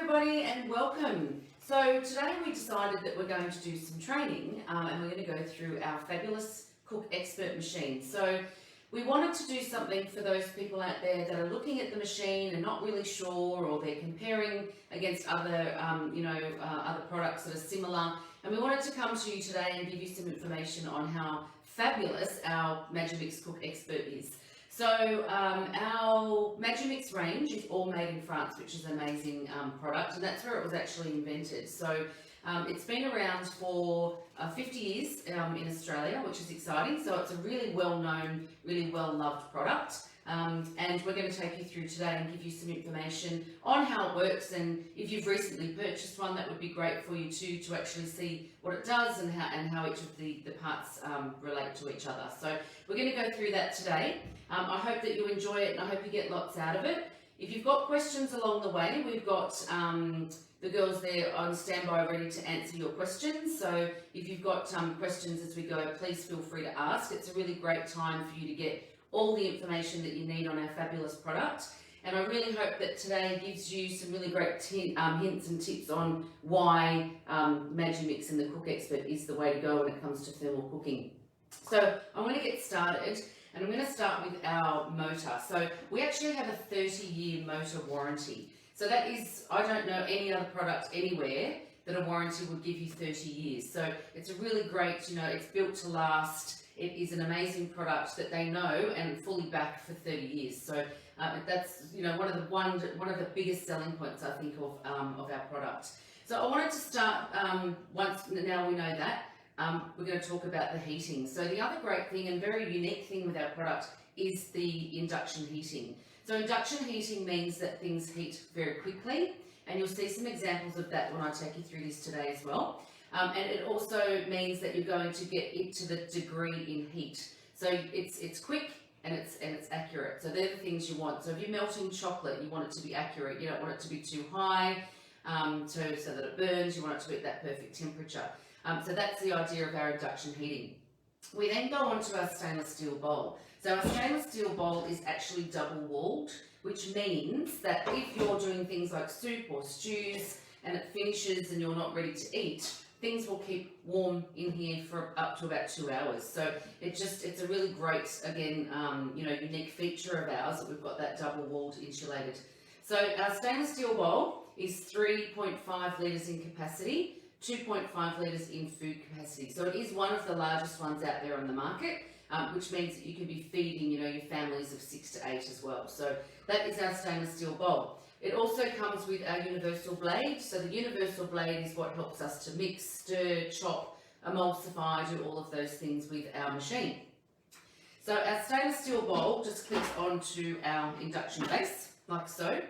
everybody and welcome. So today we decided that we're going to do some training and we're going to go through our fabulous Cook Expert machine. So we wanted to do something for those people out there that are looking at the machine and not really sure, or they're comparing against other other products that are similar, and we wanted to come to you today and give you some information on how fabulous our Magimix Cook Expert is. So our Magimix range is all made in France, which is an amazing product, and that's where it was actually invented. So it's been around for 50 years in Australia, which is exciting. So it's a really well-known, really well-loved product, and we're going to take you through today and give you some information on how it works. And if you've recently purchased one, that would be great for you too, to actually see what it does and how each of the parts relate to each other. So we're going to go through that today. I hope that you enjoy it and I hope you get lots out of it. If you've got questions along the way, we've got the girls there on standby ready to answer your questions. So if you've got questions as we go, please feel free to ask. It's a really great time for you to get all the information that you need on our fabulous product. And I really hope that today gives you some really great hints and tips on why Magimix and the Cook Expert is the way to go when it comes to thermal cooking. So I'm going to get started. And I'm going to start with our motor. So we actually have a 30-year motor warranty. So that is, I don't know any other product anywhere that a warranty would give you 30 years. So it's a really great, it's built to last. It is an amazing product that they know and fully back for 30 years. So that's, one of the biggest selling points, I think, of our product. So I wanted to start, now we know that, we're going to talk about the heating. So the other great thing and very unique thing with our product is the induction heating. So induction heating means that things heat very quickly, and you'll see some examples of that when I take you through this today as well. And it also means that you're going to get it to the degree in heat. So it's quick and it's accurate. So they're the things you want. So if you're melting chocolate, you want it to be accurate. You don't want it to be too high so that it burns. You want it to be at that perfect temperature. So that's the idea of our induction heating. We then go on to our stainless steel bowl. So our stainless steel bowl is actually double walled, which means that if you're doing things like soup or stews and it finishes and you're not ready to eat, things will keep warm in here for up to about 2 hours. So it's a really great, again, unique feature of ours that we've got that double walled insulated. So our stainless steel bowl is 3.5 litres in capacity, 2.5 litres in food capacity. So it is one of the largest ones out there on the market, which means that you can be feeding, your families of 6 to 8 as well. So that is our stainless steel bowl. It also comes with our universal blade. So the universal blade is what helps us to mix, stir, chop, emulsify, do all of those things with our machine. So our stainless steel bowl just clicks onto our induction base, like so.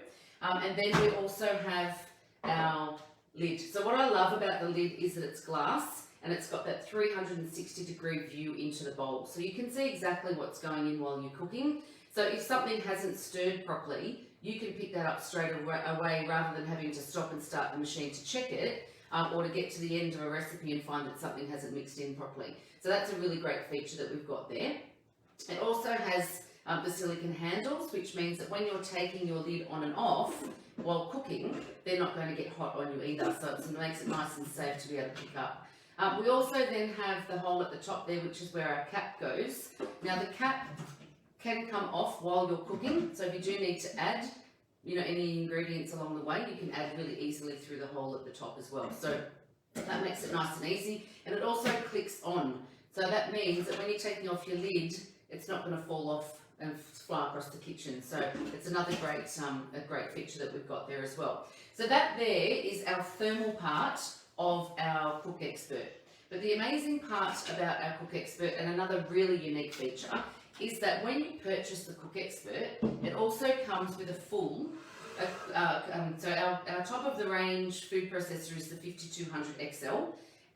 And then we also have our lid. So what I love about the lid is that it's glass and it's got that 360-degree view into the bowl. So you can see exactly what's going in while you're cooking. So if something hasn't stirred properly, you can pick that up straight away rather than having to stop and start the machine to check it or to get to the end of a recipe and find that something hasn't mixed in properly. So that's a really great feature that we've got there. It also has the silicone handles, which means that when you're taking your lid on and off while cooking, they're not going to get hot on you either, so it makes it nice and safe to be able to pick up. We also then have the hole at the top there, which is where our cap goes. Now the cap can come off while you're cooking, so if you do need to add any ingredients along the way, you can add really easily through the hole at the top as well. So that makes it nice and easy, and it also clicks on. So that means that when you're taking off your lid, it's not going to fall off and fly across the kitchen. So it's another great feature that we've got there as well. So that there is our thermal part of our Cook Expert. But the amazing part about our Cook Expert, and another really unique feature, is that when you purchase the Cook Expert, it also comes with a full, so our top of the range food processor is the 5200 XL,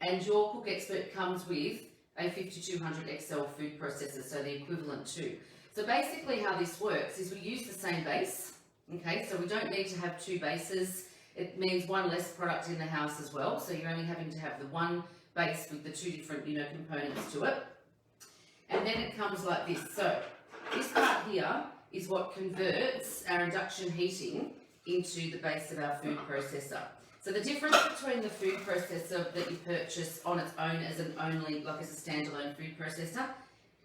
and your Cook Expert comes with a 5200 XL food processor, so the equivalent to. So basically how this works is we use the same base, okay, so we don't need to have 2 bases. It means one less product in the house as well, so you're only having to have the one base with the 2 different components to it. And then it comes like this. So this part here is what converts our induction heating into the base of our food processor. So the difference between the food processor that you purchase on its own as a standalone food processor,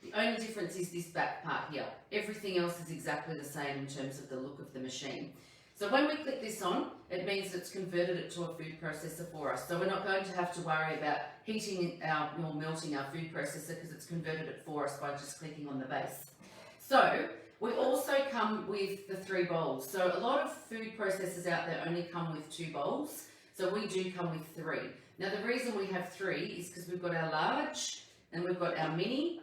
the only difference is this back part here. Everything else is exactly the same in terms of the look of the machine. So when we click this on, it means it's converted it to a food processor for us. So we're not going to have to worry about heating or melting our food processor because it's converted it for us by just clicking on the base. So we also come with the 3 bowls. So a lot of food processors out there only come with 2 bowls. So we do come with 3. Now the reason we have 3 is because we've got our large and we've got our mini.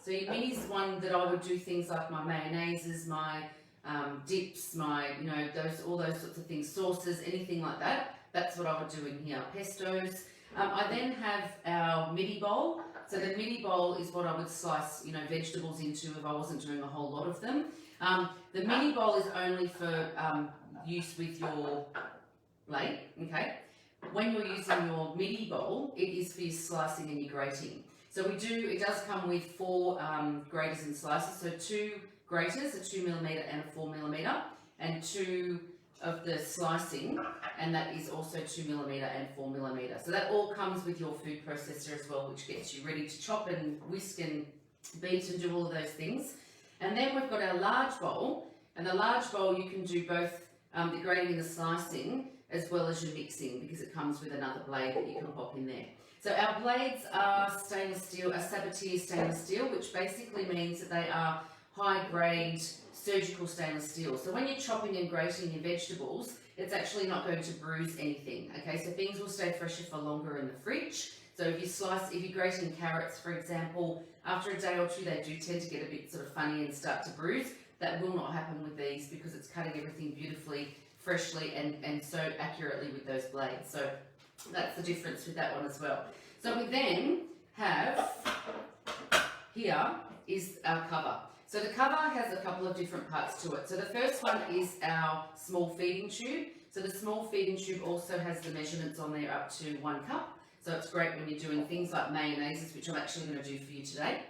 So your mini is one that I would do things like my mayonnaises, my dips, my, all those sorts of things, sauces, anything like that. That's what I would do in here. Pestos. I then have our midi bowl. So the midi bowl is what I would slice, vegetables into if I wasn't doing a whole lot of them. The midi bowl is only for use with your blade, okay? When you're using your midi bowl, it is for your slicing and your grating. So it does come with 4 graters and slicers, so 2 graters, a 2mm and a 4mm, and 2 of the slicing, and that is also 2mm and 4mm. So that all comes with your food processor as well, which gets you ready to chop and whisk and beat and do all of those things. And then we've got our large bowl, and the large bowl you can do both the grating and the slicing as well as your mixing, because it comes with another blade that you can pop in there. So our blades are stainless steel, a Sabatier stainless steel, which basically means that they are high grade surgical stainless steel. So when you're chopping and grating your vegetables, it's actually not going to bruise anything. Okay, so things will stay fresher for longer in the fridge. So if you're grating carrots, for example, after a day or 2, they do tend to get a bit sort of funny and start to bruise. That will not happen with these because it's cutting everything beautifully, freshly, and so accurately with those blades. So that's the difference with that one as well. So we then have, here is our cover. So the cover has a couple of different parts to it. So the first one is our small feeding tube. So the small feeding tube also has the measurements on there up to 1 cup. So it's great when you're doing things like mayonnaises, which I'm actually going to do for you today.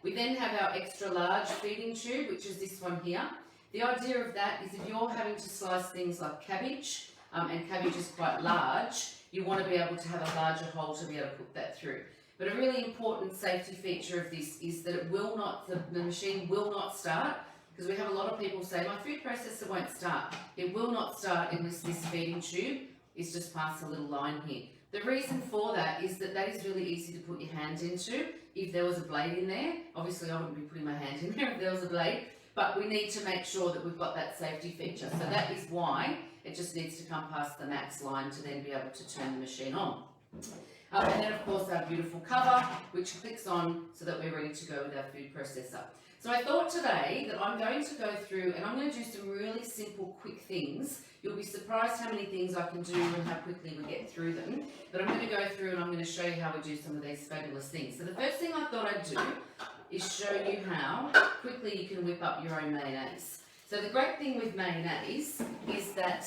We then have our extra large feeding tube, which is this one here. The idea of that is if you're having to slice things like cabbage, and cabbage is quite large, you want to be able to have a larger hole to be able to put that through. But a really important safety feature of this is that the machine will not start, because we have a lot of people say, my food processor won't start. It will not start unless this feeding tube is just past a little line here. The reason for that is that is really easy to put your hand into if there was a blade in there. Obviously I wouldn't be putting my hand in there if there was a blade, but we need to make sure that we've got that safety feature. So that is why it just needs to come past the max line to then be able to turn the machine on. And then of course our beautiful cover, which clicks on so that we're ready to go with our food processor. So I thought today that I'm going to go through and I'm going to do some really simple, quick things. You'll be surprised how many things I can do and how quickly we get through them. But I'm going to go through and I'm going to show you how we do some of these fabulous things. So the first thing I thought I'd do is show you how quickly you can whip up your own mayonnaise. So the great thing with mayonnaise is that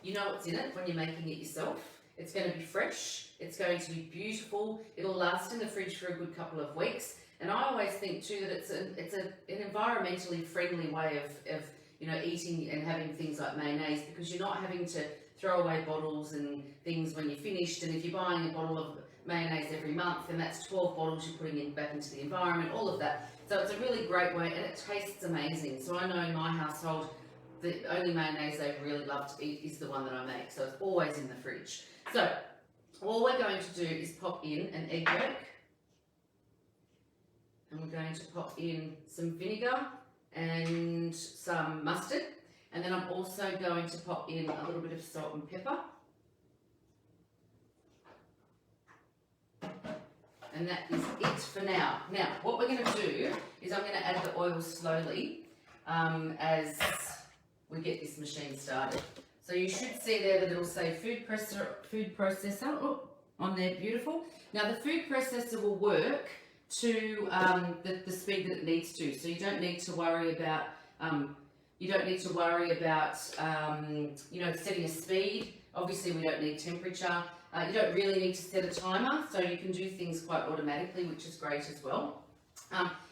you know what's in it when you're making it yourself. It's going to be fresh, it's going to be beautiful, it'll last in the fridge for a good couple of weeks. And I always think too that it's an environmentally friendly way of eating and having things like mayonnaise, because you're not having to throw away bottles and things when you're finished. And if you're buying a bottle of mayonnaise every month, then that's 12 bottles you're putting back into the environment, all of that. So it's a really great way, and it tastes amazing. So I know in my household, the only mayonnaise they really love to eat is the one that I make. So it's always in the fridge. So all we're going to do is pop in an egg yolk, and we're going to pop in some vinegar and some mustard, and then I'm also going to pop in a little bit of salt and pepper, and that is it for now. Now what we're going to do is I'm going to add the oil slowly as we get this machine started. So you should see there that it'll say food processor on there, beautiful. Now the food processor will work to the speed that it needs to. So you don't need to worry about setting a speed. Obviously we don't need temperature. You don't really need to set a timer, so you can do things quite automatically, which is great as well.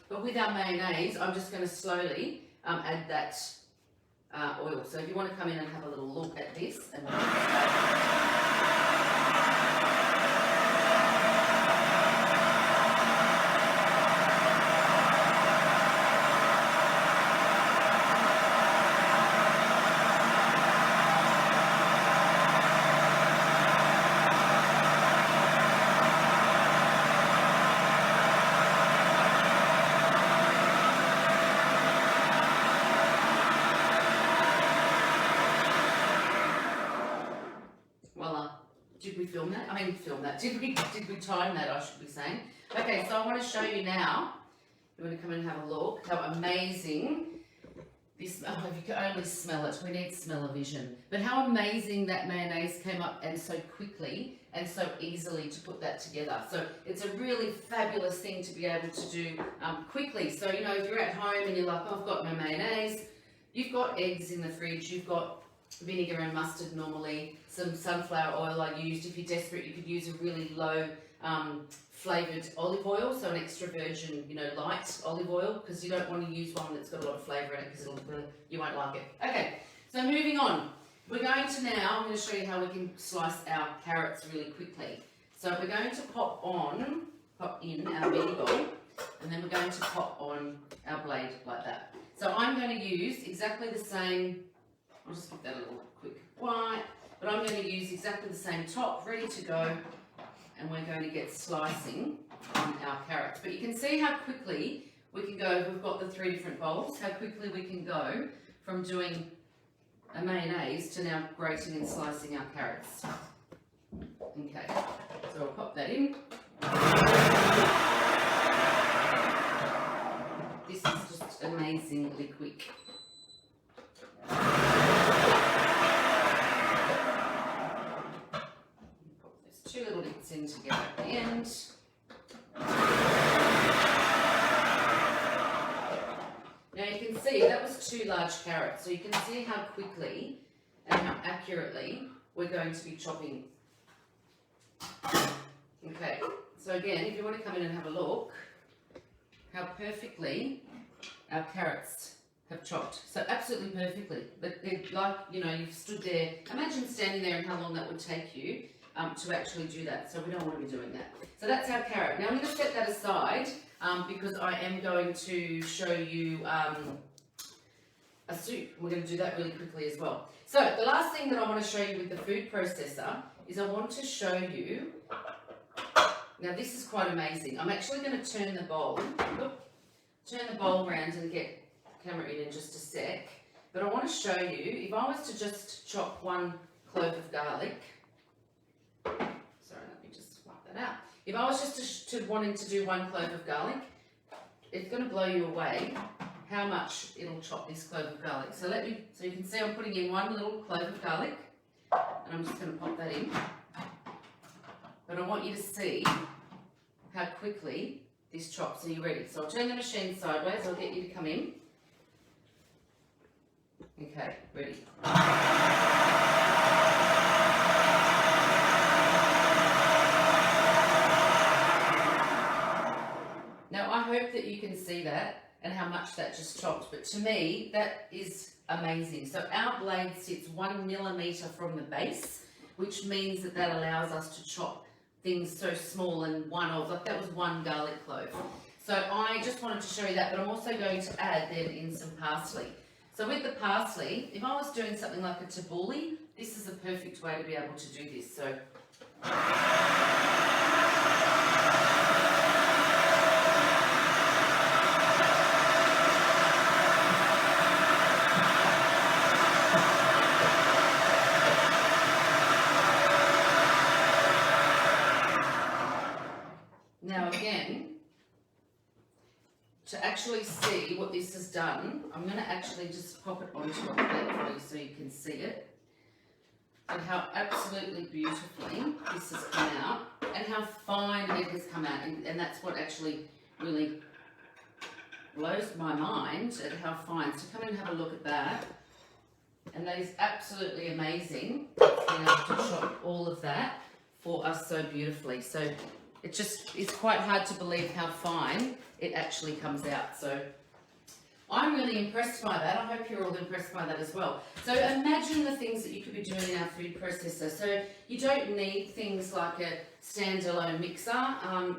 But with our mayonnaise, I'm just going to slowly add that oil. So if you want to come in and have a little look at this, and did we film that? I mean, film that. Did we time that, I should be saying. Okay, so I want to show you now. You want to come in and have a look. How amazing this, oh, you can only smell it. We need smell-o-vision. But how amazing that mayonnaise came up, and so quickly and so easily to put that together. So it's a really fabulous thing to be able to do quickly. So, you know, if you're at home and you're like, oh, I've got no mayonnaise, you've got eggs in the fridge, you've got vinegar and mustard normally, some sunflower oil I used. If you're desperate, you could use a really low flavoured olive oil, so an extra virgin, you know, light olive oil, because you don't want to use one that's got a lot of flavour in it, because you won't like it. Okay, so moving on. We're going to now, I'm going to show you how we can slice our carrots really quickly. So we're going to pop in our meatball, and then we're going to pop on our blade like that. So I'm going to use exactly the same, I'll just give that a little quick wipe, but I'm going to use exactly the same top, ready to go, and we're going to get slicing on our carrots. But you can see how quickly we can go, we've got the 3 different bowls, how quickly we can go from doing a mayonnaise to now grating and slicing our carrots. Okay, so I'll pop that in. This is just amazingly quick. Pop those 2 little bits in together at the end. Now you can see that was 2 large carrots, so you can see how quickly and how accurately we're going to be chopping. Okay, so again, if you want to come in and have a look, how perfectly our carrots have chopped. So absolutely perfectly. They're like, you know, you've stood there. Imagine standing there and how long that would take you to actually do that. So we don't want to be doing that. So that's our carrot. Now I'm going to set that aside because I am going to show you a soup. We're going to do that really quickly as well. So the last thing that I want to show you with the food processor is I want to show you, now this is quite amazing. I'm actually going to turn the bowl around and get the camera in just a sec. But I want to show you, if I was to just chop 1 clove of garlic, sorry, let me just wipe that out. If I was just wanting to do 1 clove of garlic, it's going to blow you away how much it'll chop this clove of garlic. So so you can see I'm putting in 1 little clove of garlic, and I'm just going to pop that in. But I want you to see how quickly this chops. Are you ready? So I'll turn the machine sideways. I'll get you to come in. Okay, ready. Now I hope that you can see that and how much that just chopped, but to me that is amazing. So our blade sits 1 millimetre from the base, which means that allows us to chop things so small, and that was 1 garlic clove. So I just wanted to show you that, but I'm also going to add then in some parsley. So with the parsley, if I was doing something like a tabbouleh, this is the perfect way to be able to do this. So now again, to actually see what this has done, I'm going to actually just pop it onto a plate for you so you can see it. And how absolutely beautifully this has come out, and how fine it has come out. And that's what actually really blows my mind at how fine. So come and have a look at that. And that is absolutely amazing, being able to chop all of that for us so beautifully. So it just is quite hard to believe how fine it actually comes out. So I'm really impressed by that. I hope you're all impressed by that as well. So imagine the things that you could be doing in our food processor. So you don't need things like a standalone mixer.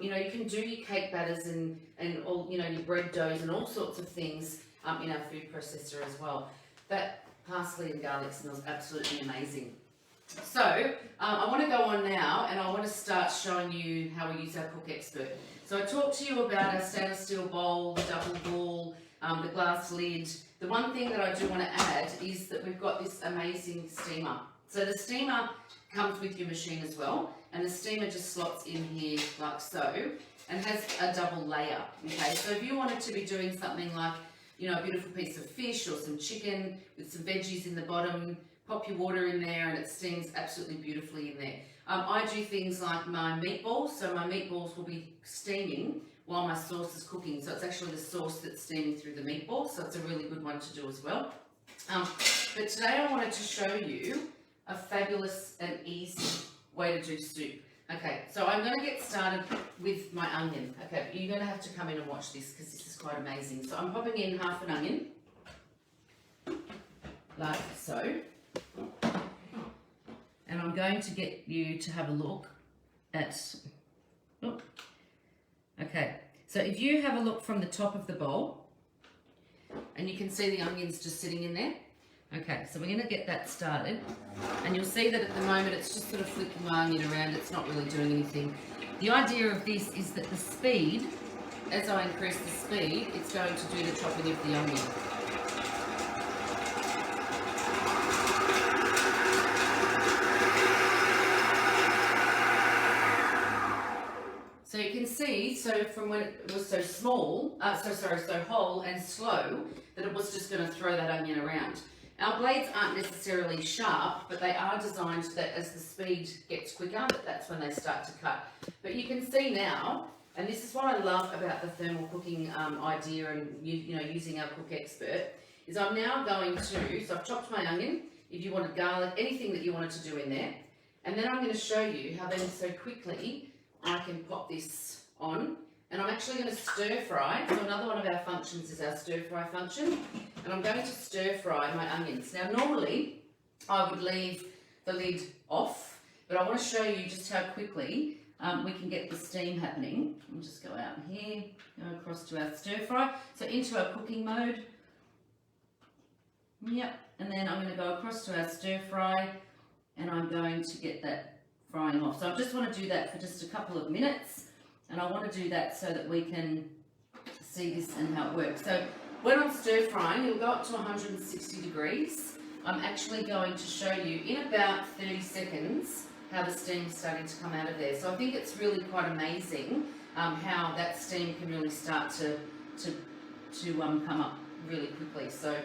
You know, you can do your cake batters and all, you know, your bread doughs and all sorts of things in our food processor as well. That parsley and garlic smells absolutely amazing. So I want to go on now and I want to start showing you how we use our Cook Expert. So I talked to you about our stainless steel bowl, the double bowl, the glass lid. The one thing that I do want to add is that we've got this amazing steamer. So the steamer comes with your machine as well, and the steamer just slots in here like so and has a double layer. Okay, so if you wanted to be doing something like, you know, a beautiful piece of fish or some chicken with some veggies in the bottom, pop your water in there and it steams absolutely beautifully in there. I do things like my meatballs, so my meatballs will be steaming while my sauce is cooking. So it's actually the sauce that's steaming through the meatballs, so it's a really good one to do as well. But today I wanted to show you a fabulous and easy way to do soup. Okay, so I'm going to get started with my onion. Okay, you're going to have to come in and watch this because this is quite amazing. So I'm popping in half an onion, like so. And I'm going to get you to have a look at, okay, so if you have a look from the top of the bowl, and you can see the onions just sitting in there. Okay, so we're going to get that started, and you'll see that at the moment it's just sort of flicking my onion around, it's not really doing anything. The idea of this is that the speed, as I increase the speed, it's going to do the chopping of the onion. So you can see, so from when it was so small, so whole and slow, that it was just going to throw that onion around. Our blades aren't necessarily sharp, but they are designed that as the speed gets quicker, that's when they start to cut. But you can see now, and this is what I love about the thermal cooking idea and you know, using our Cook Expert, is I'm now going to, so I've chopped my onion, if you wanted garlic, anything that you wanted to do in there, and then I'm going to show you how then so quickly I can pop this on, and I'm actually going to stir fry. So another one of our functions is our stir fry function, and I'm going to stir fry my onions. Now normally I would leave the lid off, but I want to show you just how quickly we can get the steam happening. I'll just go out here, go across to our stir fry, so into our cooking mode. Yep, and then I'm going to go across to our stir fry, and I'm going to get that frying off. So I just want to do that for just a couple of minutes, and I want to do that so that we can see this and how it works. So when I'm stir frying, it'll go up to 160 degrees. I'm actually going to show you in about 30 seconds how the steam's starting to come out of there. So I think it's really quite amazing how that steam can really start to come up really quickly. So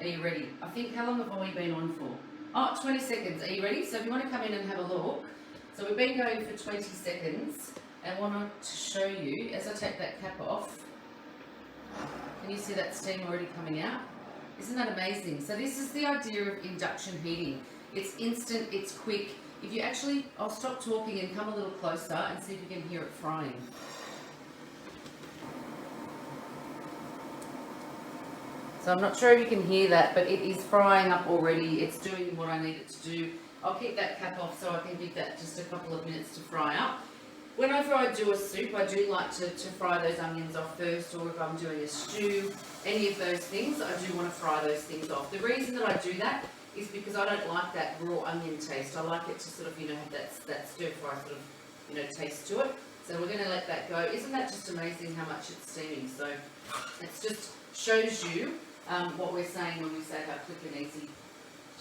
are you ready? I think, how long have we been on for? Oh, 20 seconds. Are you ready? So if you want to come in and have a look. So we've been going for 20 seconds, and I wanted to show you, as I take that cap off, can you see that steam already coming out? Isn't that amazing? So this is the idea of induction heating. It's instant, it's quick. If you actually, I'll stop talking and come a little closer and see if you can hear it frying. So I'm not sure if you can hear that, but it is frying up already. It's doing what I need it to do. I'll keep that cap off so I can give that just a couple of minutes to fry up. Whenever I do a soup, I do like to fry those onions off first, or if I'm doing a stew, any of those things, I do want to fry those things off. The reason that I do that is because I don't like that raw onion taste. I like it to sort of, you know, have that stir fry sort of, you know, taste to it. So we're going to let that go. Isn't that just amazing how much it's steaming? So it just shows you what we're saying when we say how quick and easy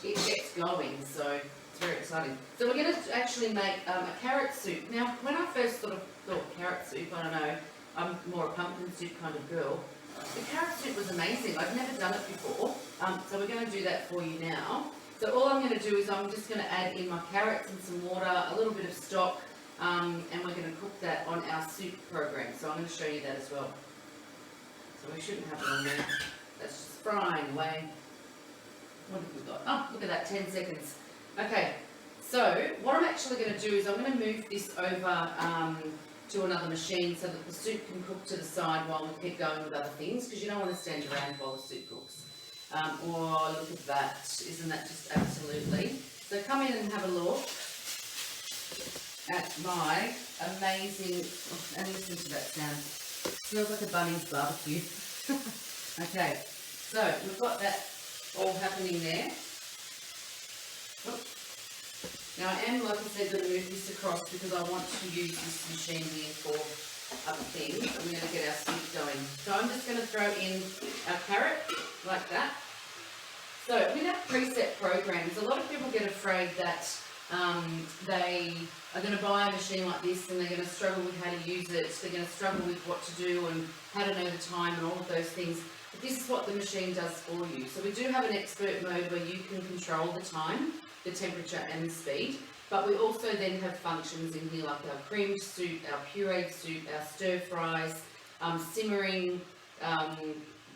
it gets going. So it's very exciting. So we're going to actually make a carrot soup. Now, when I first sort of thought carrot soup, I don't know, I'm more a pumpkin soup kind of girl. The carrot soup was amazing. I've never done it before. So we're going to do that for you now. So all I'm going to do is I'm just going to add in my carrots and some water, a little bit of stock, and we're going to cook that on our soup program. So I'm going to show you that as well. So we shouldn't have it on there. That's just frying away. What have we got? Oh, look at that, 10 seconds. Okay, so what I'm actually going to do is I'm going to move this over to another machine so that the soup can cook to the side while we keep going with other things, because you don't want to stand around while the soup cooks. Oh, look at that. Isn't that just absolutely? So come in and have a look at my amazing, oh, and listen to that sound. Smells like a Bunnings barbecue. Okay, so we've got that all happening there. Now I am, like I said, going to move this across because I want to use this machine here for other things. I'm going to get our soup going. So I'm just going to throw in our carrot like that. So with our preset programs, a lot of people get afraid that they are going to buy a machine like this and they're going to struggle with how to use it, they're going to struggle with what to do and how to know the time and all of those things. But this is what the machine does for you. So we do have an expert mode where you can control the time, the temperature and the speed, but we also then have functions in here like our creamed soup, our pureed soup, our stir fries, simmering,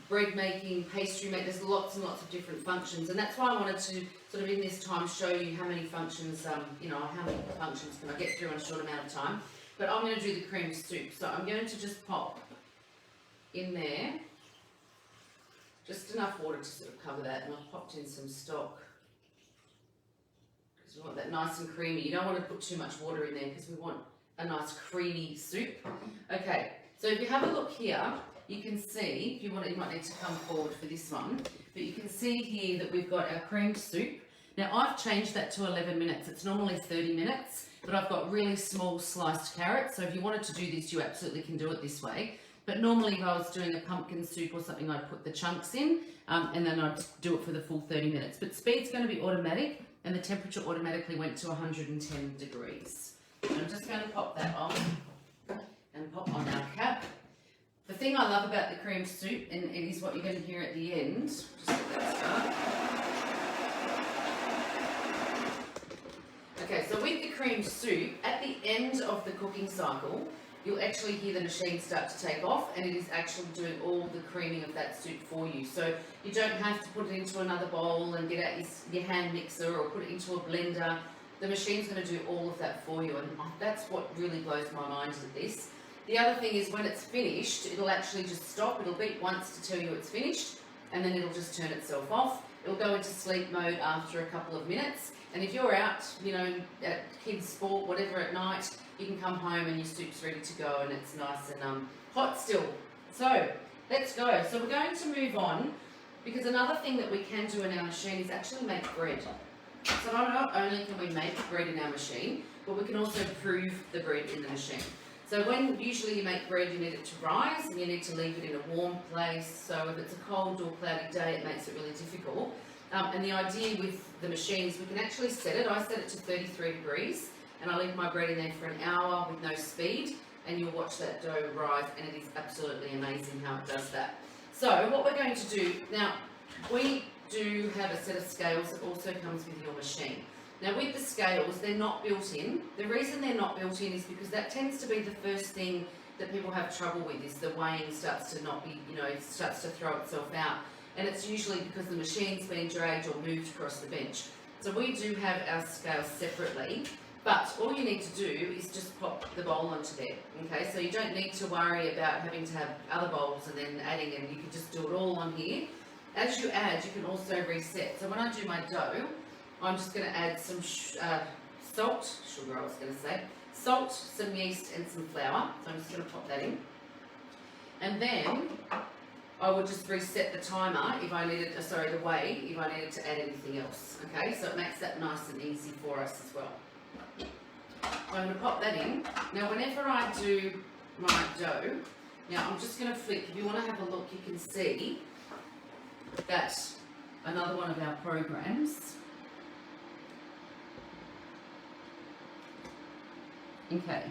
bread making, pastry making. There's lots and lots of different functions, and that's why I wanted to sort of in this time show you how many functions, how many functions can I get through in a short amount of time. But I'm going to do the creamed soup, so I'm going to just pop in there just enough water to sort of cover that, and I've popped in some stock because we want that nice and creamy. You don't want to put too much water in there because we want a nice creamy soup. Okay, so if you have a look here, you can see, if you want, you might need to come forward for this one, but you can see here that we've got our creamed soup. Now I've changed that to 11 minutes. It's normally 30 minutes, but I've got really small sliced carrots. So if you wanted to do this, you absolutely can do it this way. But normally if I was doing a pumpkin soup or something, I'd put the chunks in and then I'd do it for the full 30 minutes. But speed's going to be automatic and the temperature automatically went to 110 degrees. So I'm just going to pop that on and pop on our cap. The thing I love about the creamed soup, and it is what you're going to hear at the end, just let that start. Okay, so with the creamed soup, at the end of the cooking cycle, you'll actually hear the machine start to take off, and it is actually doing all the creaming of that soup for you. So you don't have to put it into another bowl and get out your hand mixer or put it into a blender. The machine's going to do all of that for you, and that's what really blows my mind with this. The other thing is when it's finished, it'll actually just stop. It'll beep once to tell you it's finished, and then it'll just turn itself off. It'll go into sleep mode after a couple of minutes. And if you're out, at kids' sport, whatever at night, you can come home and your soup's ready to go and it's nice and hot still. So let's go. So we're going to move on because another thing that we can do in our machine is actually make bread. So not only can we make bread in our machine, but we can also prove the bread in the machine. So when usually you make bread, you need it to rise and you need to leave it in a warm place. So if it's a cold or cloudy day, it makes it really difficult. And the idea with the machine is we can actually set it. I set it to 33 degrees and I leave my bread in there for an hour with no speed, and you'll watch that dough rise, and it is absolutely amazing how it does that. So what we're going to do, now we do have a set of scales that also comes with your machine. Now with the scales, they're not built in. The reason they're not built in is because that tends to be the first thing that people have trouble with, is the weighing starts to not be, it starts to throw itself out. And it's usually because the machine's been dragged or moved across the bench. So we do have our scales separately, but all you need to do is just pop the bowl onto there, okay? So you don't need to worry about having to have other bowls and then adding, and you can just do it all on here. As you add, you can also reset. So when I do my dough, I'm just going to add some salt, some yeast and some flour. So I'm just going to pop that in. And then I will just reset the timer if I needed, the weigh, if I needed to add anything else. Okay, so it makes that nice and easy for us as well. So I'm going to pop that in. Now whenever I do my dough, now I'm just going to flick, if you want to have a look, you can see that another one of our programs. Okay,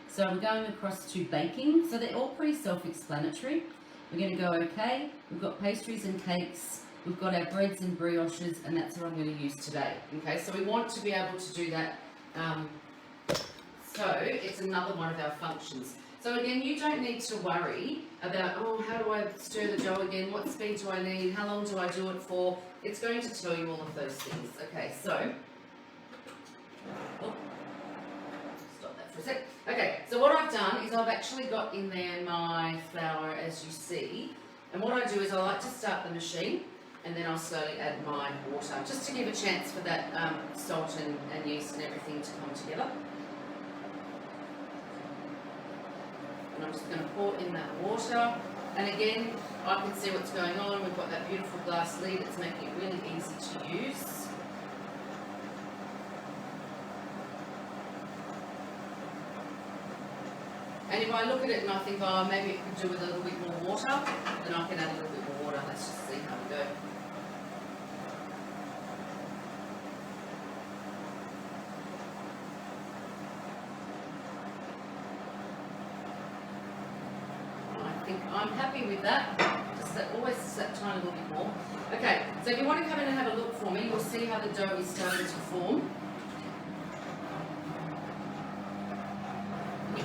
so I'm going across to baking. So they're all pretty self-explanatory. We're going to go okay. We've got pastries and cakes. We've got our breads and brioches, and that's what I'm going to use today. Okay, so we want to be able to do that. So it's another one of our functions. So again, you don't need to worry about, how do I stir the dough again? What speed do I need? How long do I do it for? It's going to tell you all of those things. Okay, so, stop that for a sec. Okay, So what I've done is I've actually got in there my flour, as you see. And what I do is I like to start the machine, and then I'll slowly add my water, just to give a chance for that salt and yeast and everything to come together. And I'm just going to pour in that water. And again, I can see what's going on. We've got that beautiful glass lid that's making it really easy to use. And if I look at it and I think, oh, maybe it could do with a little bit more water, then I can add a little bit more water. Let's just see how we go. I think I'm happy with that. Just that, always just that tiny little bit more. Okay, so if you want to come in and have a look for me, you'll see how the dough is starting to form.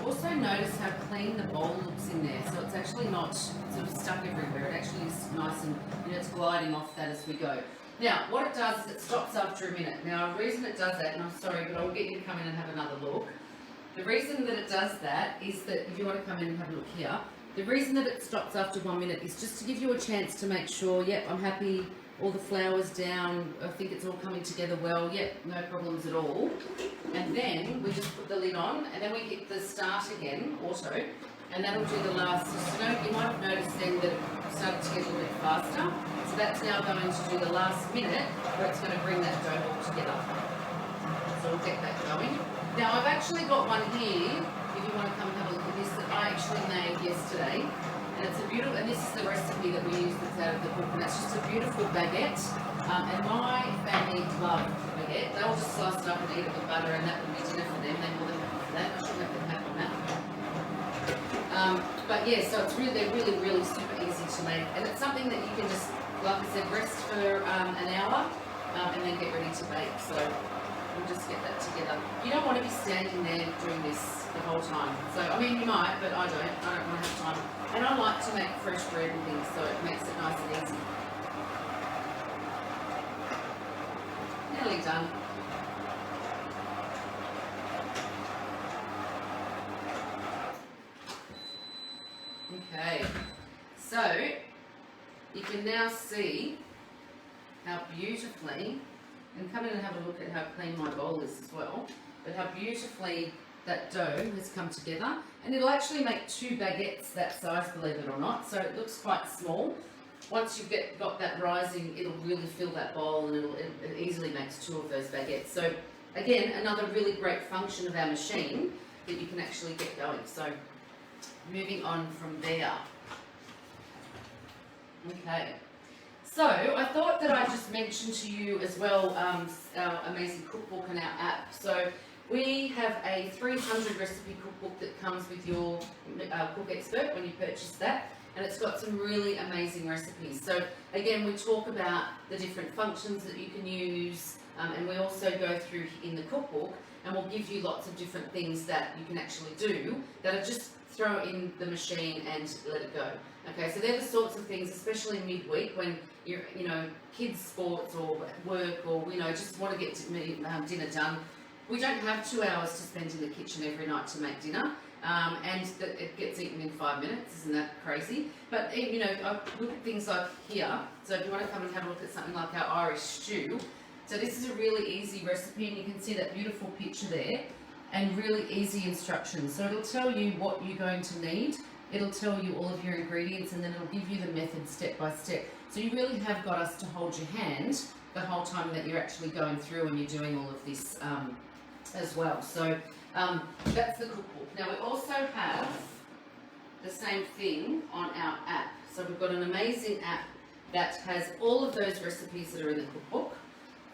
Also notice how clean the bowl looks in there, so it's actually not sort of stuck everywhere. It actually is nice and it's gliding off that as we go. Now, what it does is it stops after a minute. Now, the reason it does that, and I'm sorry, but I'll get you to come in and have another look. The reason that it does that is that, if you want to come in and have a look here, the reason that it stops after 1 minute is just to give you a chance to make sure, yep, I'm happy, all the flour's down, I think it's all coming together well, yep, no problems at all. And then we just put the lid on, and then we hit the start again, auto, and that'll do the last, you might have noticed then that it started to get a little bit faster. So that's now going to do the last minute, where it's going to bring that dough all together. So we'll get that going. Now I've actually got one here, if you want to come and have a look at this, that I actually made yesterday. And it's a beautiful, and this is the recipe that we use that's out of the book, and it's just a beautiful baguette. And my family love baguette. They'll just slice it up and eat it with butter, and that would be dinner for them. They're more than happy for that. I should make them happy on that. But yeah, so it's really, they're really, really super easy to make, and it's something that you can just, like I said, rest for an hour, and then get ready to bake. So we'll just get that together. You don't want to be standing there doing this the whole time. So I mean, you might, but I don't want to have time. And I like to make fresh bread and things, so it makes it nice and easy. Nearly done. Okay, so you can now see how beautifully, and come in and have a look at how clean my bowl is as well, but how beautifully that dough has come together, and it'll actually make 2 baguettes that size, believe it or not, so it looks quite small. Once you've got that rising, it'll really fill that bowl, and it easily makes 2 of those baguettes. So again, another really great function of our machine that you can actually get going. So moving on from there. Okay, so I thought that I'd just mention to you as well our amazing cookbook and our app. So we have a 300 recipe cookbook that comes with your Cook Expert when you purchase that, and it's got some really amazing recipes. So again, we talk about the different functions that you can use, and we also go through in the cookbook, and we'll give you lots of different things that you can actually do that are just throw in the machine and let it go. Okay, so they're the sorts of things, especially midweek when you're, kids' sports or work, or just want to get dinner done. We don't have 2 hours to spend in the kitchen every night to make dinner, and it gets eaten in 5 minutes. Isn't that crazy? But I look at things like here. So if you want to come and have a look at something like our Irish stew, so this is a really easy recipe, and you can see that beautiful picture there, and really easy instructions. So it'll tell you what you're going to need. It'll tell you all of your ingredients, and then it'll give you the method step by step. So you really have got us to hold your hand the whole time that you're actually going through and you're doing all of this as well. So that's the cookbook. Now we also have the same thing on our app. So we've got an amazing app that has all of those recipes that are in the cookbook.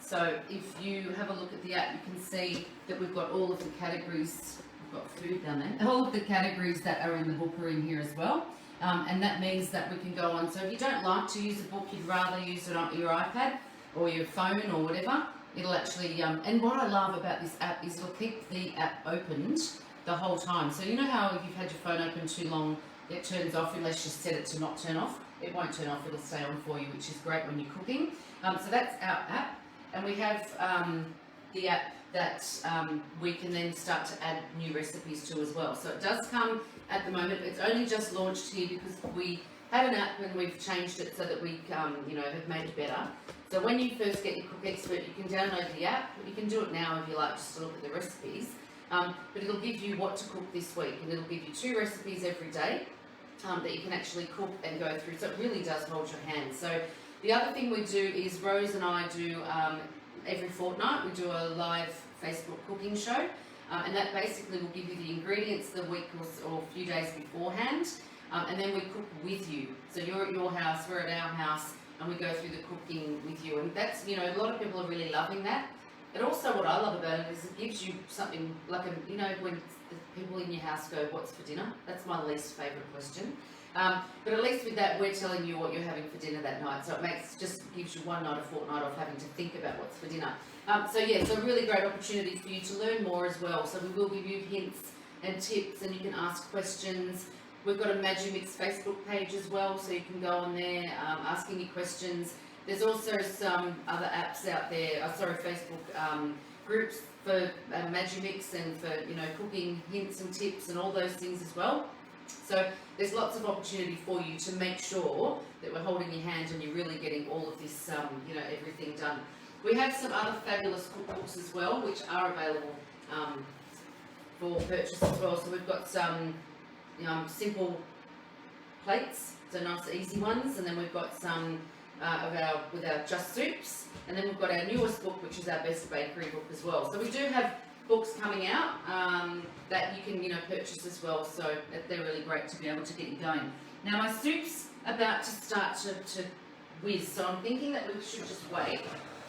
So if you have a look at the app, you can see that we've got all of the categories. We've got food down there. All of the categories that are in the book are in here as well. And that means that we can go on. So if you don't like to use a book, you'd rather use it on your iPad or your phone or whatever, it'll actually, and what I love about this app is it'll keep the app opened the whole time. So you know how if you've had your phone open too long, it turns off unless you set it to not turn off. It won't turn off, it'll stay on for you, which is great when you're cooking. So that's our app. And we have the app that we can then start to add new recipes to as well. So it does come at the moment. It's only just launched here because we have an app and we've changed it so that we you know, have made it better. So when you first get your Cook Expert, you can download the app. You can do it now if you like, just to look at the recipes. But it'll give you what to cook this week, and it'll give you 2 recipes every day that you can actually cook and go through. So it really does hold your hand. So the other thing we do is Rose and I do every fortnight, we do a live Facebook cooking show, and that basically will give you the ingredients the week or a few days beforehand, and then we cook with you. So you're at your house, we're at our house, and we go through the cooking with you. And that's, you know, a lot of people are really loving that. And also what I love about it is it gives you something like a, you know, when the people in your house go, what's for dinner? That's my least favourite question. But at least with that, we're telling you what you're having for dinner that night. So it just gives you one night a fortnight of having to think about what's for dinner. So yeah, so a really great opportunity for you to learn more as well. So we will give you hints and tips, and you can ask questions. We've got a Magimix Facebook page as well, so you can go on there, ask any questions. There's also some other apps out there, Facebook groups for Magimix and for, you know, cooking hints and tips and all those things as well. So there's lots of opportunity for you to make sure that we're holding your hand and you're really getting all of this, you know, everything done. We have some other fabulous cookbooks as well, which are available for purchase as well. So we've got some simple plates, so nice easy ones, and then we've got some with our Just Soups, and then we've got our newest book, which is our Best Bakery book as well. So we do have books coming out that you can, you know, purchase as well, so they're really great to be able to get you going. Now my soup's about to start to whiz, so I'm thinking that we should just wait.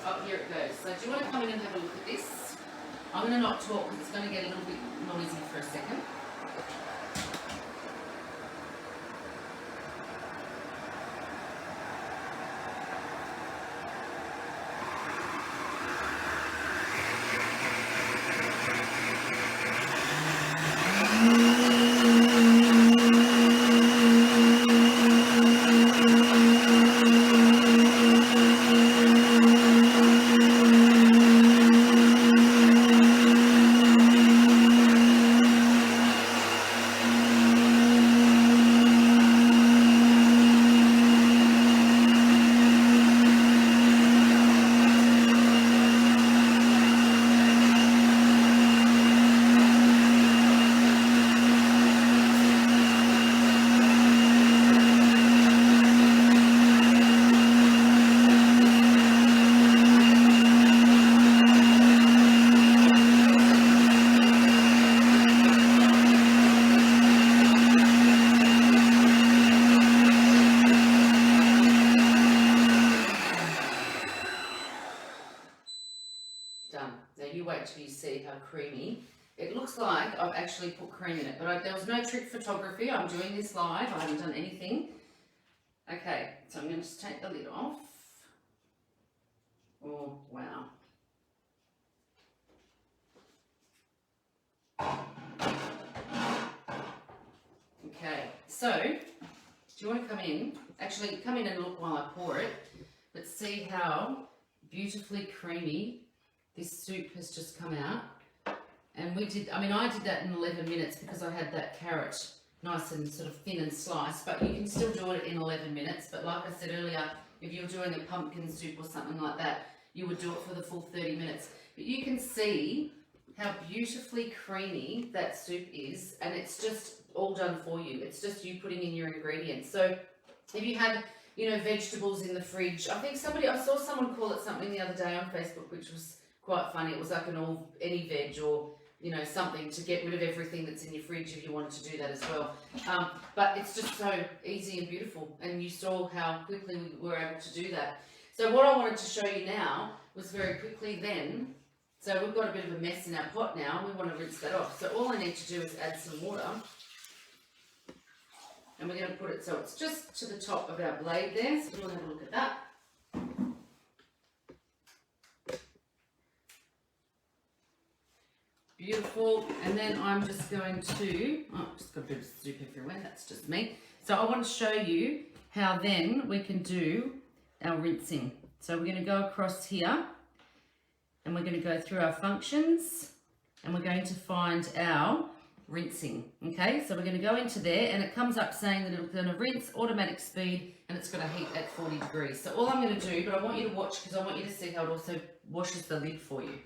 Oh, here it goes. So do you want to come in and have a look at this? I'm going to not talk because it's going to get a little bit noisy for a second. Creamy. It looks like I've actually put cream in it, but there was no trick photography. I'm doing this live. I haven't done anything. Okay, so I'm going to just take the lid off. Oh, wow. Okay, so do you want to come in? Actually, come in and look while I pour it, but see how beautifully creamy this soup has just come out. And we did, I did that in 11 minutes because I had that carrot nice and sort of thin and sliced, but you can still do it in 11 minutes. But like I said earlier, if you're doing a pumpkin soup or something like that, you would do it for the full 30 minutes. But you can see how beautifully creamy that soup is, and it's just all done for you. It's just you putting in your ingredients. So if you had, you know, vegetables in the fridge, I saw someone call it something the other day on Facebook, which was quite funny. It was like any veg, or, you know, something to get rid of everything that's in your fridge if you wanted to do that as well. But it's just so easy and beautiful, and you saw how quickly we were able to do that. So what I wanted to show you now was very quickly then, so we've got a bit of a mess in our pot now, and we want to rinse that off. So all I need to do is add some water, and we're going to put it so it's just to the top of our blade there. So we'll have a look at that. Beautiful. And then I'm just going to, just got a bit of soup everywhere, that's just me. So I want to show you how then we can do our rinsing. So we're going to go across here, and we're going to go through our functions, and we're going to find our rinsing. Okay, so we're going to go into there, and it comes up saying that it's going to rinse, automatic speed, and it's going to heat at 40 degrees. So all I'm going to do, but I want you to watch because I want you to see how it also washes the lid for you.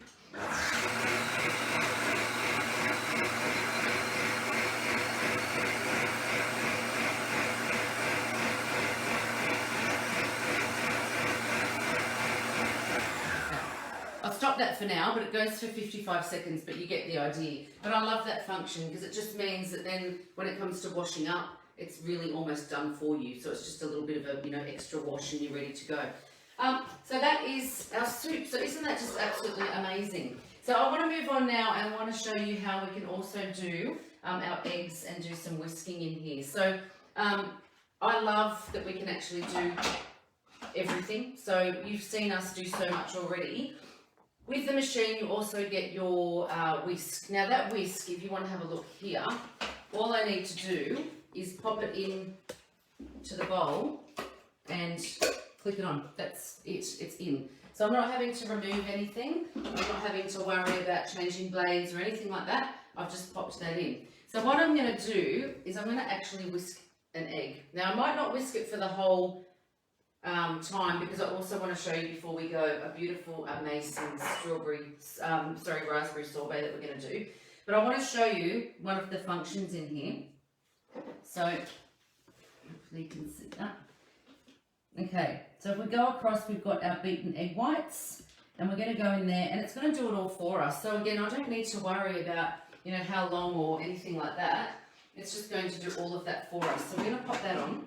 I'll stop that for now, but it goes for 55 seconds, but you get the idea. But I love that function because it just means that then when it comes to washing up, it's really almost done for you. So it's just a little bit of a, you know, extra wash and you're ready to go. So that is our soup. So isn't that just absolutely amazing? So I want to move on now and I want to show you how we can also do our eggs and do some whisking in here. So I love that we can actually do everything. So you've seen us do so much already. With the machine, you also get your whisk. Now that whisk, if you want to have a look here, all I need to do is pop it in to the bowl and click it on. That's it, it's in. So I'm not having to remove anything. I'm not having to worry about changing blades or anything like that. I've just popped that in. So what I'm going to do is I'm going to actually whisk an egg. Now I might not whisk it for the whole time because I also want to show you before we go a beautiful amazing raspberry sorbet that we're going to do. But I want to show you one of the functions in here. So hopefully you can see that. Okay, so if we go across, we've got our beaten egg whites, and we're going to go in there, and it's going to do it all for us. So again, I don't need to worry about, you know, how long or anything like that. It's just going to do all of that for us. So we're going to pop that on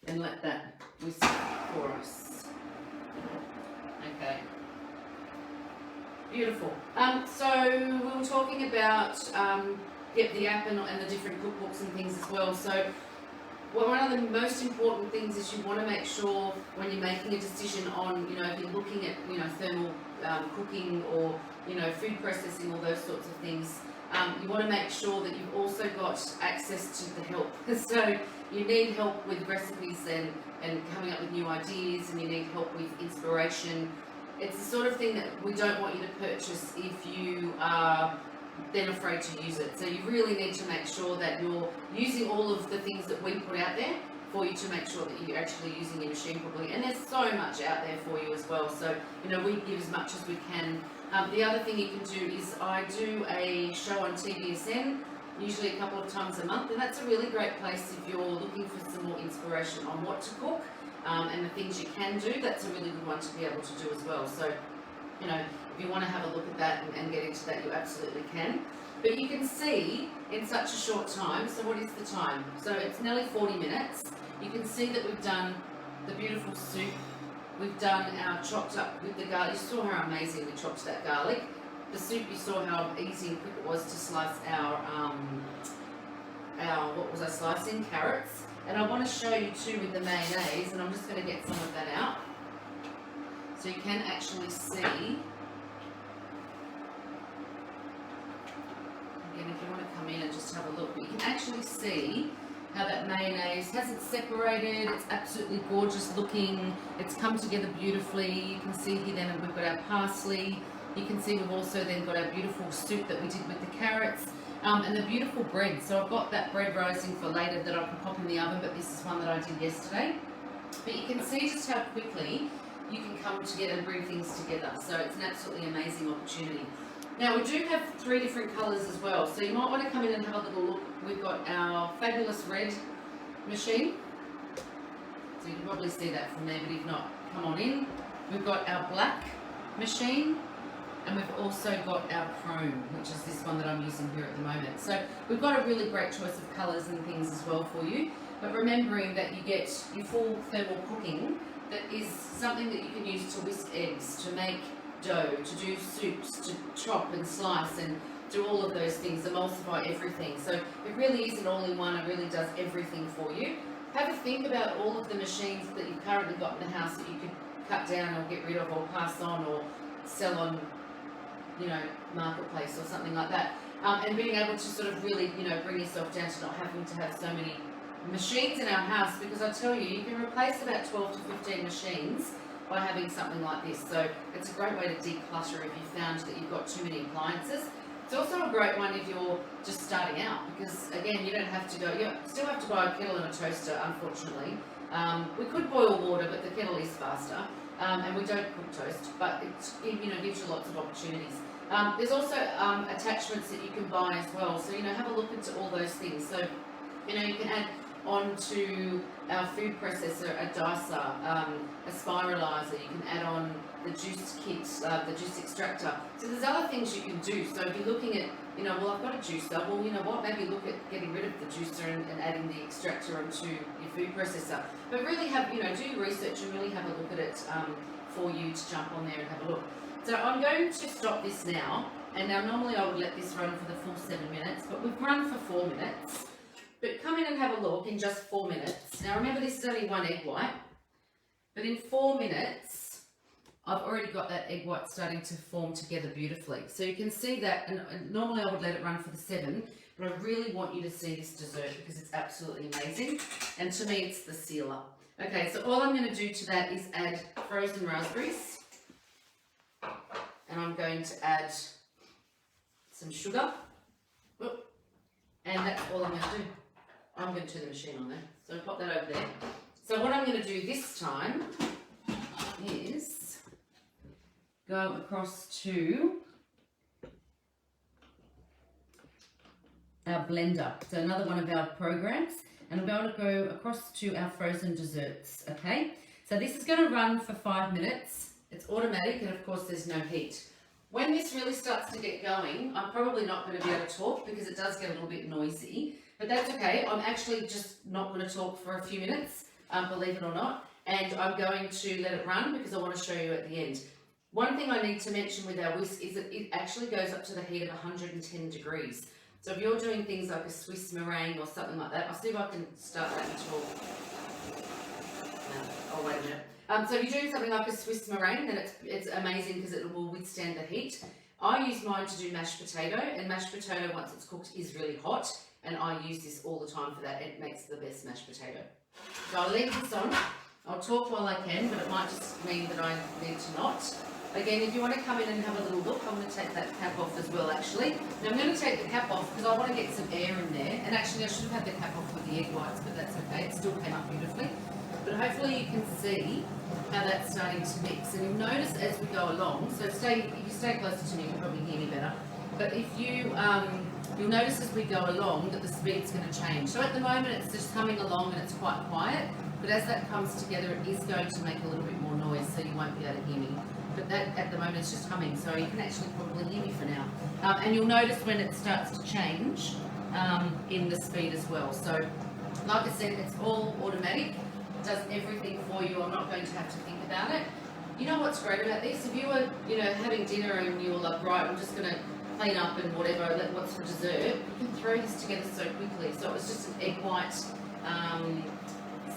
and let that whisk for us. Okay. Beautiful. So we were talking about the app and the different cookbooks and things as well. So one of the most important things is you want to make sure when you're making a decision on, you know, if you're looking at, you know, thermal cooking or, you know, food processing, all those sorts of things, you want to make sure that you've also got access to the help. So you need help with recipes and coming up with new ideas, and you need help with inspiration. It's the sort of thing that we don't want you to purchase if you are then afraid to use it. So you really need to make sure that you're using all of the things that we put out there for you to make sure that you're actually using your machine properly. And there's so much out there for you as well. So, you know, we give as much as we can. The other thing you can do is I do a show on TVSN, usually a couple of times a month, and that's a really great place if you're looking for some more inspiration on what to cook and the things you can do. That's a really good one to be able to do as well. So, you know, if you want to have a look at that and get into that, you absolutely can. But you can see in such a short time, so what is the time? So it's nearly 40 minutes. You can see that we've done the beautiful soup. We've done our chopped up with the garlic. You saw how amazing we chopped that garlic. The soup, you saw how easy and quick it was to slice our what was I slicing? Carrots. And I want to show you too with the mayonnaise, and I'm just going to get some of that out. So you can actually see, again, if you want to come in and just have a look, but you can actually see how that mayonnaise hasn't separated. It's absolutely gorgeous looking. It's come together beautifully. You can see here then we've got our parsley. You can see we've also then got our beautiful soup that we did with the carrots and the beautiful bread. So I've got that bread roasting for later that I can pop in the oven, but this is one that I did yesterday. But you can see just how quickly you can come together and bring things together. So it's an absolutely amazing opportunity. Now we do have 3 different colours as well, so you might want to come in and have a little look. We've got our fabulous red machine, so you can probably see that from there, but if not, come on in. We've got our black machine, and we've also got our chrome, which is this one that I'm using here at the moment. So we've got a really great choice of colours and things as well for you, but remembering that you get your full thermal cooking, that is something that you can use to whisk eggs, to make dough, to do soups, to chop and slice and do all of those things, emulsify everything. So it really is an all-in-one. It really does everything for you. Have a think about all of the machines that you've currently got in the house that you could cut down or get rid of or pass on or sell on, you know, marketplace or something like that. And being able to sort of really, you know, bring yourself down to not having to have so many machines in our house, because I tell you, you can replace about 12 to 15 machines by having something like this. So it's a great way to declutter if you found that you've got too many appliances. It's also a great one if you're just starting out, because again, you don't have to go, you still have to buy a kettle and a toaster, unfortunately. We could boil water, but the kettle is faster, and we don't cook toast, but it gives you lots of opportunities. There's also attachments that you can buy as well, so have a look into all those things. So you can add onto our food processor a dicer, a spiralizer. You can add on the juice kit, the juice extractor. So there's other things you can do. So if you're looking at, well, I've got a juicer, well, you know what, maybe look at getting rid of the juicer and adding the extractor onto your food processor. But really do your research and really have a look at it for you to jump on there and have a look. So I'm going to stop this now, and now normally I would let this run for the full 7 minutes, but we've run for 4 minutes. But come in and have a look in just 4 minutes. Now remember, this is only 1 egg white, but in 4 minutes, I've already got that egg white starting to form together beautifully. So you can see that, and normally I would let it run for the 7, but I really want you to see this dessert because it's absolutely amazing. And to me, it's the sealer. Okay, so all I'm going to do to that is add frozen raspberries. And I'm going to add some sugar. And that's all I'm going to do. I'm going to turn the machine on there. So pop that over there. So what I'm going to do this time is go across to our blender. So another one of our programs. And I'm going to go across to our frozen desserts. Okay. So this is going to run for 5 minutes. It's automatic, and of course there's no heat. When this really starts to get going, I'm probably not going to be able to talk because it does get a little bit noisy, but that's okay. I'm actually just not going to talk for a few minutes, believe it or not, and I'm going to let it run because I want to show you at the end. One thing I need to mention with our whisk is that it actually goes up to the heat of 110 degrees. So if you're doing things like a Swiss meringue or something like that, I'll see if I can start that and talk. Oh, wait a minute. So if you're doing something like a Swiss meringue, then it's amazing because it will withstand the heat. I use mine to do mashed potato, and mashed potato, once it's cooked, is really hot, and I use this all the time for that. It makes the best mashed potato. So I'll leave this on. I'll talk while I can, but it might just mean that I need to not. Again, if you want to come in and have a little look, I'm going to take that cap off as well, actually. Now I'm going to take the cap off because I want to get some air in there, and actually I should have had the cap off with the egg whites, but that's okay. It still came up beautifully. But hopefully you can see how that's starting to mix, and you'll notice as we go along. So if you stay closer to me, you'll probably hear me better. But if you'll notice as we go along that the speed's going to change. So at the moment it's just coming along and it's quite quiet, but as that comes together, it is going to make a little bit more noise, so you won't be able to hear me. But that at the moment it's just humming, so you can actually probably hear me for now. And you'll notice when it starts to change in the speed as well. So like I said, it's all automatic. Does everything for you. I'm not going to have to think about it. You know what's great about this? If you were, having dinner and you were like, right, I'm just going to clean up and whatever, what's for dessert, you can throw this together so quickly. So it was just an egg white,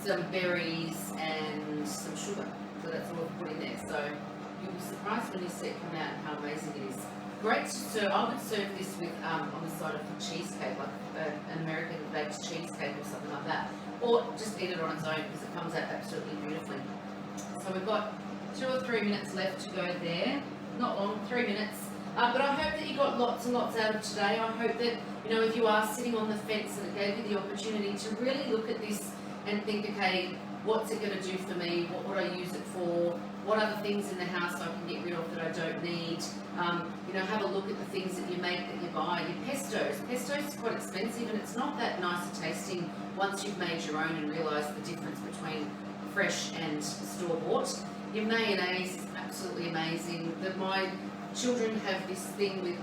some berries and some sugar. So that's all I've put in there. So you'll be surprised when you see it come out and how amazing it is. Great to serve. I would serve this with on the side of a cheesecake, like an American baked cheesecake or something like that. Or just eat it on its own because it comes out absolutely beautifully. So we've got 2 or 3 minutes left to go there. Not long, 3 minutes. But I hope that you got lots and lots out of today. I hope that, if you are sitting on the fence and it gave you the opportunity to really look at this and think, okay, what's it going to do for me? What would I use it for? What are the things in the house I can get rid of that I don't need? Have a look at the things that you make, that you buy. Your pestos. Pestos is quite expensive, and it's not that nice tasting once you've made your own and realised the difference between fresh and store-bought. Your mayonnaise is absolutely amazing. My children have this thing with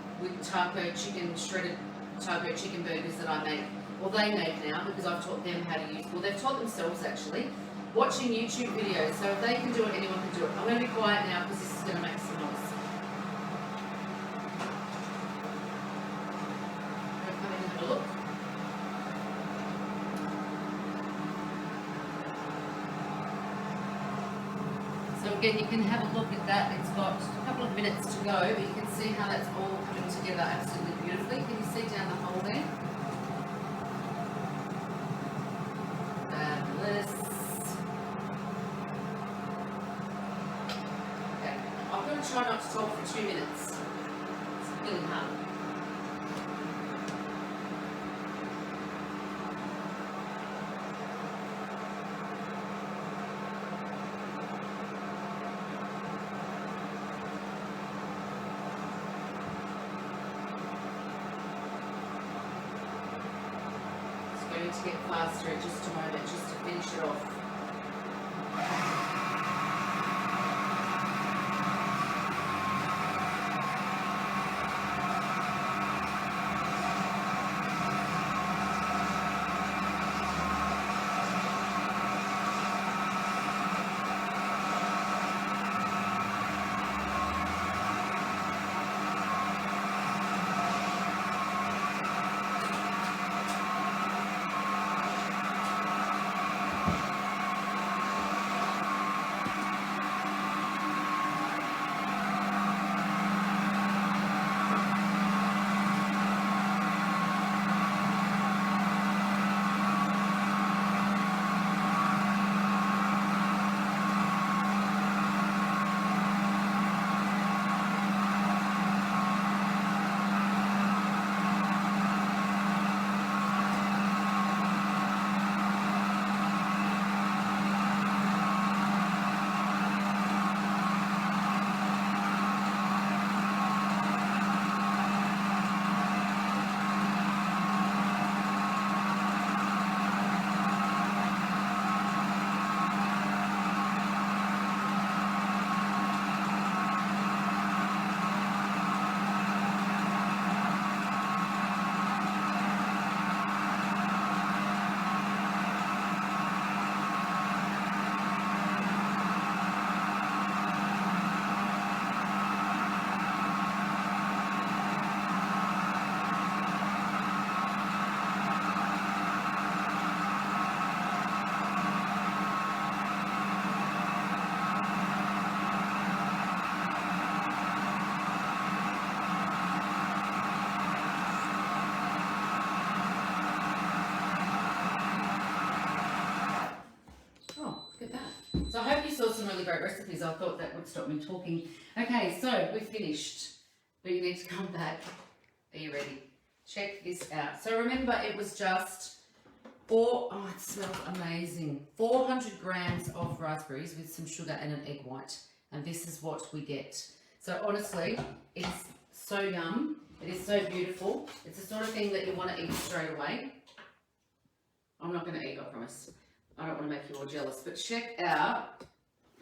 shredded taco chicken burgers that I make. Well, they make now because I've taught them how to use. Well, they've taught themselves actually. Watching YouTube videos, so if they can do it, anyone can do it. I'm going to be quiet now because this is going to make some noise. I'm going to come in and have a look. So again, you can have a look at that. It's got a couple of minutes to go, but you can see how that's all coming together absolutely beautifully. Can you see down the hole there? Fabulous. try not to talk for 2 minutes. It's really hard. It's going to get faster in just a moment, just to finish it off. So I hope you saw some really great recipes. I thought that would stop me talking. Okay, so we've finished, but you need to come back. Are you ready? Check this out. So remember, it was just it smells amazing. 400 grams of raspberries with some sugar and an egg white. And this is what we get. So honestly, it's so yum. It is so beautiful. It's the sort of thing that you want to eat straight away. I'm not going to eat, I promise. I don't want to make you all jealous, but check out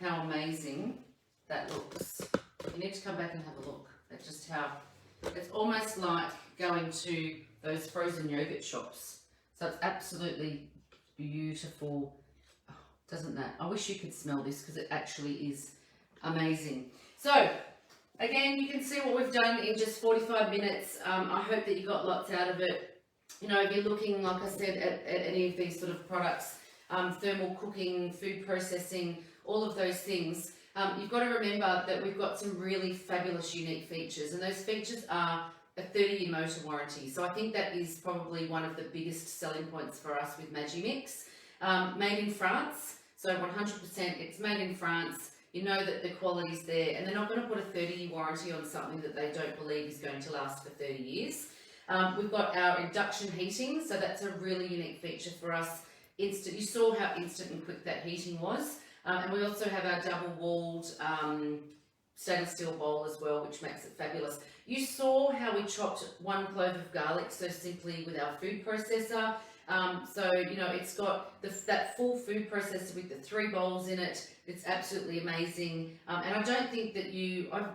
how amazing that looks. You need to come back and have a look at just how, it's almost like going to those frozen yogurt shops. So it's absolutely beautiful. Oh, doesn't that? I wish you could smell this because it actually is amazing. So again, you can see what we've done in just 45 minutes. I hope that you got lots out of it. You know, if you're looking, like I said, at any of these sort of products, thermal cooking, food processing, all of those things, you've got to remember that we've got some really fabulous unique features, and those features are a 30-year motor warranty. So I think that is probably one of the biggest selling points for us with Magimix. Made in France, so 100% it's made in France. You know that the quality's there, and they're not going to put a 30-year warranty on something that they don't believe is going to last for 30 years. We've got our induction heating, so that's a really unique feature for us. Instant, you saw how instant and quick that heating was. And we also have our double-walled stainless steel bowl as well, which makes it fabulous. You saw how we chopped 1 clove of garlic so simply with our food processor. So, you know, it's got that full food processor with the 3 bowls in it. It's absolutely amazing. And I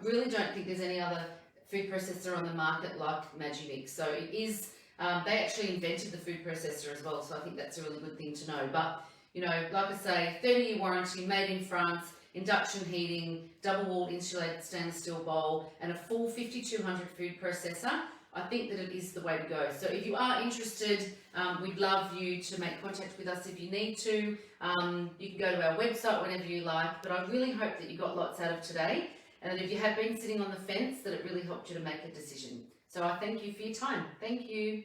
really don't think there's any other food processor on the market like Magimix. So it is, they actually invented the food processor as well. So I think that's a really good thing to know. But, you know, like I say, 30-year warranty, made in France, induction heating, double-walled insulated stainless steel bowl, and a full 5200 food processor. I think that it is the way to go. So if you are interested, we'd love you to make contact with us if you need to. You can go to our website whenever you like, but I really hope that you got lots out of today, and that if you have been sitting on the fence, that it really helped you to make a decision. So I thank you for your time. Thank you.